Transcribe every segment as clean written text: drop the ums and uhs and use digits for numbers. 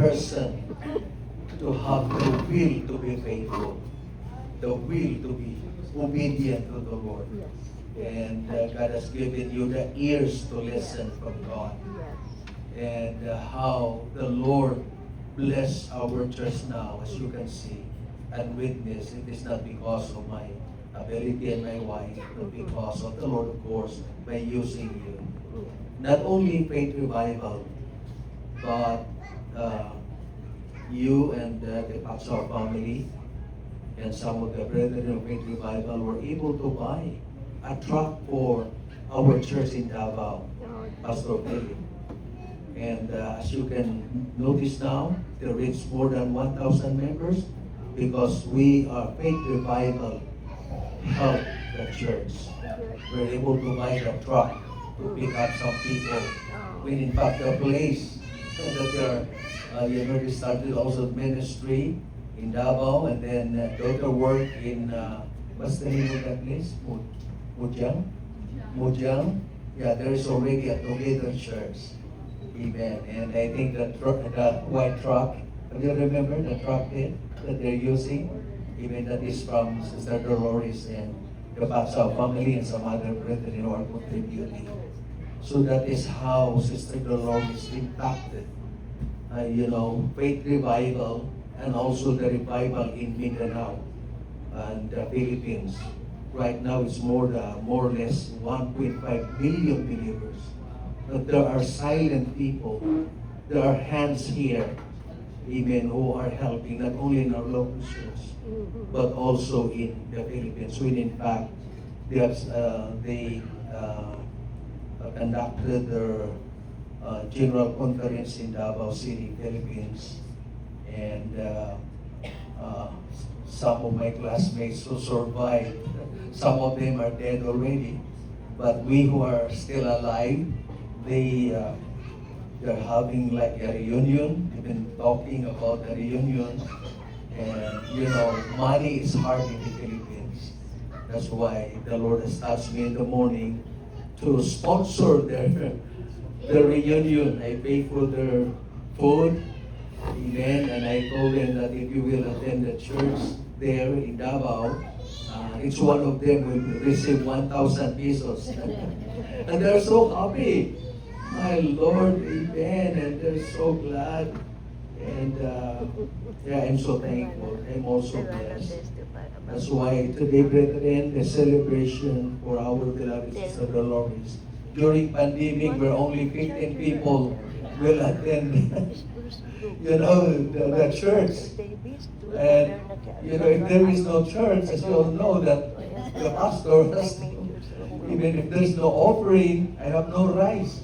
person to have the will to be faithful, the will to be obedient to the Lord. Yes. And God has given you the ears to listen from God. Yes. And how the Lord bless our church now, as you can see and witness. It is not because of my ability and my wife, but because of the Lord, of course, by using you. Not only Faith Revival, but you and the Paxao family and some of the brethren of Faith Revival were able to buy a truck for our church in Davao, Pastor Philip. And as you can notice now, they reached more than 1,000 members because we are Faith Revival help the church. We're able to buy the truck to pick up some people. When in fact the place that they started also ministry in Davao, and then daughter work in what's the name of that place? Mujang? Mujang? Yeah, there is already a Toledo church. Amen. And I think the white truck, do you remember the truck that they're using? Even that is from Sister Dolores and the Paxao family and some other brethren who are contributing. So that is how Sister Dolores impacted, Faith Revival and also the revival in Mindanao and the Philippines. Right now it's more or less 1.5 million believers. But there are silent people. There are hands here, amen, who are helping not only in our local church, but also in the Philippines. When in fact, they conducted their general conference in Davao City, Philippines, and some of my classmates who survived, some of them are dead already, but we who are still alive, they're having like a reunion. They've been talking about a reunion, and money is hard in the Philippines. That's why the Lord has asked me in the morning to sponsor their reunion. I pay for their food, amen, and I told them that if you will attend the church there in Davao, each one of them will receive 1,000 pesos. And they're so happy. My Lord, amen, and they're so glad. And I'm so thankful. I'm also blessed. That's why today, brethren, the celebration for our beloved Sister Dolores. During pandemic, where only 15 people will attend, the church. And, if there is no church, as you all know, that the pastor has, even if there's no offering, I have no rice.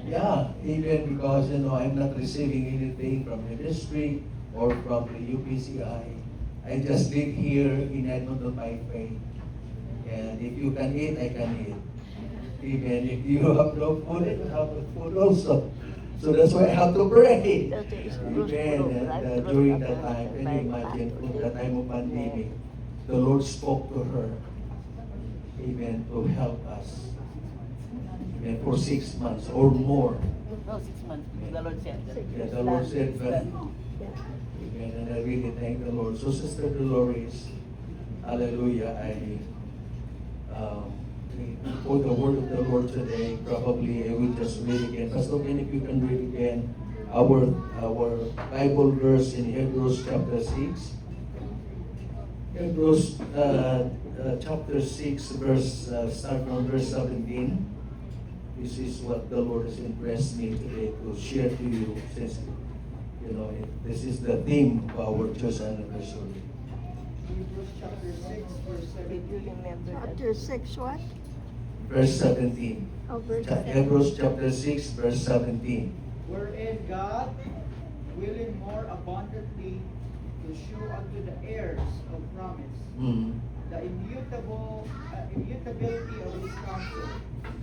Yeah, even because, I'm not receiving anything from the district or from the UPCI. I just live here in Edmonton by faith. And if you can eat, I can eat. Even if you have no food, I have food also. So that's why I have to pray. Amen. And during that time, can you imagine, from the time of pandemic, the Lord spoke to her, amen, to help us. Amen, for 6 months or more. No, 6 months. The Lord said that. Yeah, the Lord said that. Amen, and I really thank the Lord. So Sister Dolores, hallelujah, for the word of the Lord today, probably I will just read again. Pastor Ben, if you can read again our Bible verse in Hebrews chapter 6. Hebrews chapter 6, start from verse 17. This is what the Lord has impressed me today to share to you, since this is the theme of our church anniversary. Hebrews chapter 6, verse 17. Chapter 6 what? Verse 17. Oh, verse Hebrews chapter 6, verse 17. Wherein God, willing more abundantly to show unto the heirs of promise the immutability of his counsel,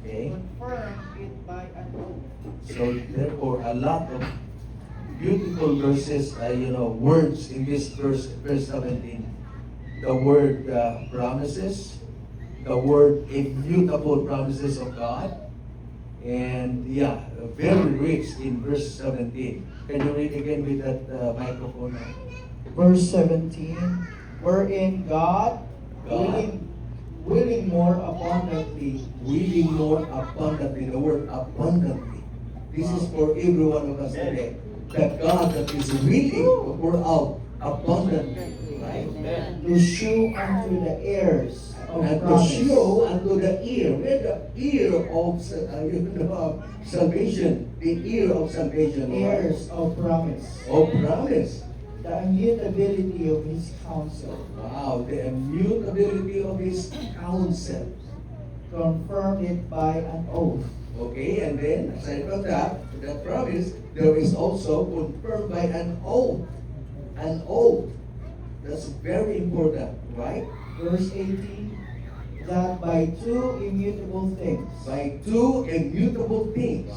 Okay. confirm it by an oath. So therefore, a lot of beautiful verses, words in this verse 17. The word promises, the word immutable promises of God, and very rich in verse 17. Can you read again with that microphone? Verse 17, wherein God, willing more abundantly, Willing more abundantly. The word abundantly. This is for every one of us today. The God that is willing to pour out abundantly, right? to shew unto the heirs of And to promise. show unto the ear, where the ear of salvation, the ear of salvation, Heirs of promise. of promise. The immutability of his counsel, Wow, the immutability of his counsel. confirmed it by an oath. Okay, and then aside from that promise, there is also confirmed by an oath. An oath. That's very important, right? Verse 18, that by two immutable things, By two immutable things,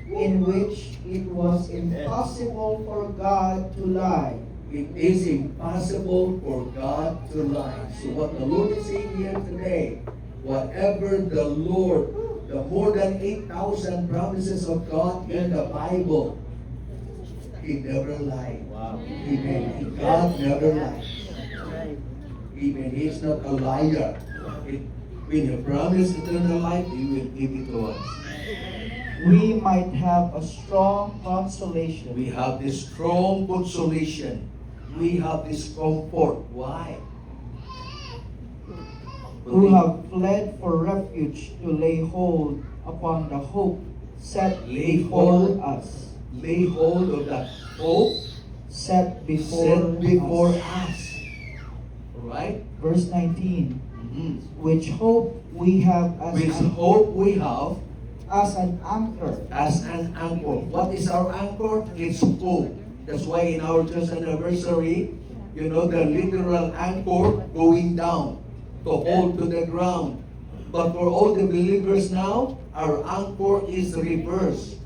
in which it was impossible for God to lie, it is impossible for God to lie. So what the Lord is saying here today, whatever the Lord, the more than 8,000 promises of God in the Bible, He never lied. Wow. Amen. God never lies. Amen. He is not a liar. When He promised eternal life, He will give it to us. we might have a strong consolation We have this strong consolation. We have this comfort. Why? who have fled for refuge to lay hold upon the hope set Lay before hold. us. Lay hold of that hope Set before, set before us. us. Right? Verse 19, Mhm. which hope we have With hope we have as an anchor as an anchor. What is our anchor? It's hope. That's why in our church anniversary, you know, the literal anchor going down to hold to the ground. But for all the believers now, our anchor is reversed,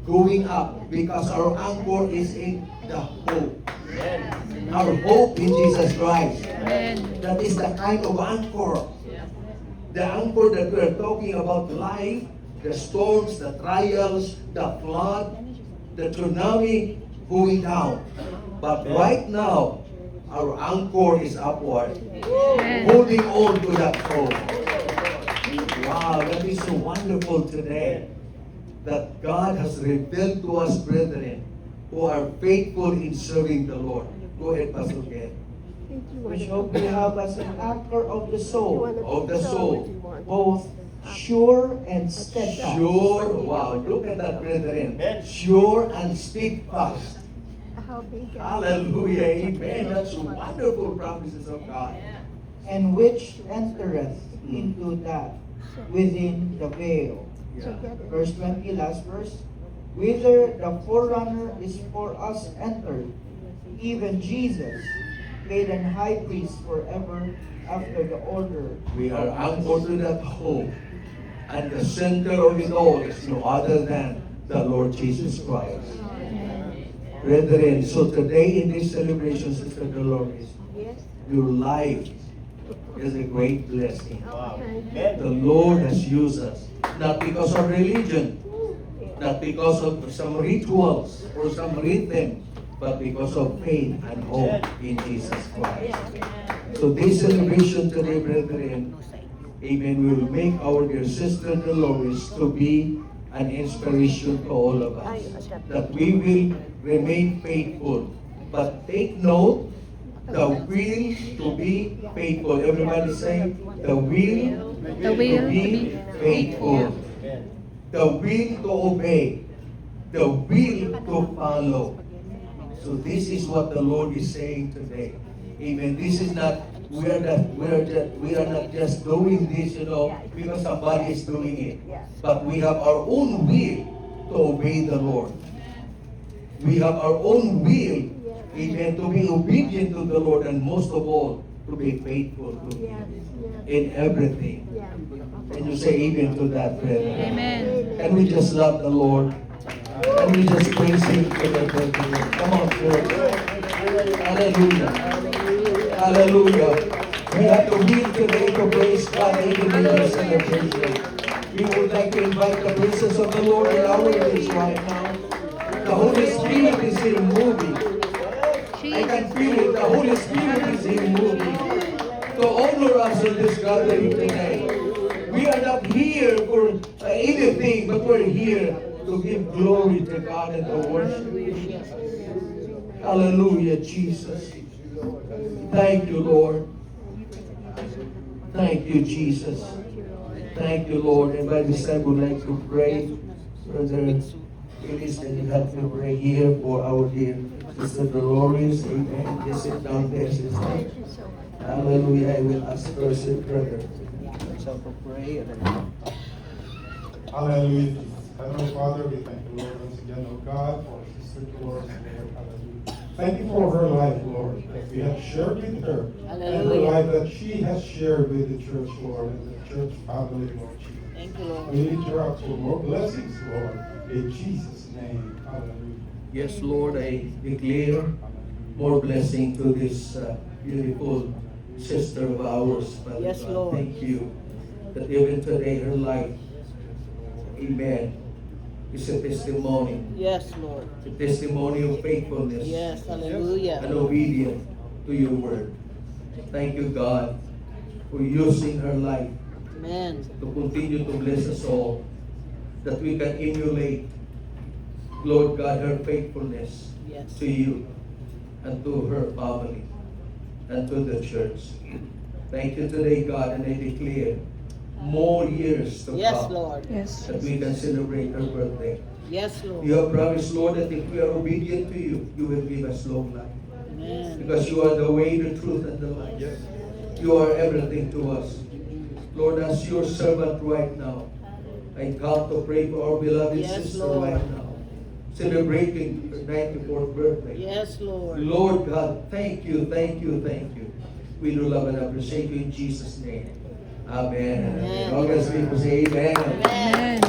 going up, because our anchor is in the hope. Our hope in Jesus Christ. That is the kind of anchor. The anchor that we're talking about, life, the storms, the trials, the flood, the tsunami going down. But right now, our anchor is upward, holding on to that hope. Wow, that is so wonderful today. That God has revealed to us, brethren, who are faithful in serving the Lord. Go ahead, Pastor Ken. which hope we have as an anchor of the soul, Of the soul. both sure and steadfast. Sure, wow, look at that, brethren. Sure and steadfast. How big Hallelujah, amen. That's wonderful promises of God. And which entereth into that within the veil. Yeah. Verse 20, last verse. Whither the forerunner is for us entered, even Jesus, made an high priest forever after the order. We are anchored to that hope. And the center of it all is no other than the Lord Jesus Christ. Brethren, so today in this celebration, Sister Dolores, Yes. your life is a great blessing. Wow. The Lord has used us, not because of religion, not because of some rituals or some rhythm, but because of faith and hope in Jesus Christ. So this celebration today, brethren, amen, will make our dear Sister Dolores to be an inspiration to all of us. That we will remain faithful. But take note, the will to be faithful. Everybody say, the will The will to be faithful. The will to obey. The will to follow. So this is what the Lord is saying today. Amen. This is not, we are not just doing this, you know, because somebody is doing it. But we have our own will to obey the Lord. We have our own will, amen, to be obedient to the Lord, and most of all, to be faithful to Yes. Him in everything. Yeah. Can you say amen to that, brethren? Amen. Can we just love the Lord? Can we just praise Him for the brethren? Come on, church. Hallelujah. Hallelujah. We have the will today to praise God even in this celebration. We would like to invite the presence of the Lord in our midst right now. The Holy Spirit is here moving. I can feel it. The Holy Spirit is here moving to honor us in this gathering today. We are not here for anything, but we're here to give glory to God and to worship Him. Hallelujah, Jesus. Thank you, Lord. Thank you, Jesus. Thank you, Lord. And by this time, we'd like to pray. Brother Phyllis, can you help me pray here for our dear Sister Dolores? Amen. Just sit down there, sister. Thank you so much. Hallelujah. I will ask first, brother. So to pray. Hallelujah. Jesus. Heavenly Father, we thank you, Lord, once again, oh God, for Sister Dolores, Lord. Hallelujah. Thank you for her life, Lord, that we have shared with her. And her Hallelujah. life that she has shared with the church, Lord, and the church family, Lord Jesus. Thank you, Lord. We lift her up for more blessings, Lord, in Jesus' name. Hallelujah. Yes, Lord, I declare more blessing to this beautiful sister of ours. Father Yes, God. Lord. Thank you that even today her life, amen, is a testimony. Yes, Lord. A testimony of faithfulness Yes, hallelujah. and obedience to your word. Thank you, God, for using her life Amen. to continue to bless us all, that we can emulate, Lord God, her faithfulness Yes. to you and to her family and to the church. Thank you today, God, and I declare more years to Yes, come Lord. Yes. that we can celebrate her birthday. Yes, You Lord. have promised, Lord, that if we are obedient to you, you will give us long life. Amen. Because you are the way, the truth, and the life. You are everything to us. Lord, as your servant right now, I come to pray for our beloved Yes, sister Lord. right now, celebrating her 94th birthday. Yes, Lord. Lord God, thank you, thank you, thank you. We do love and appreciate you in Jesus' name. Amen. Amen. All God's people say amen. Amen.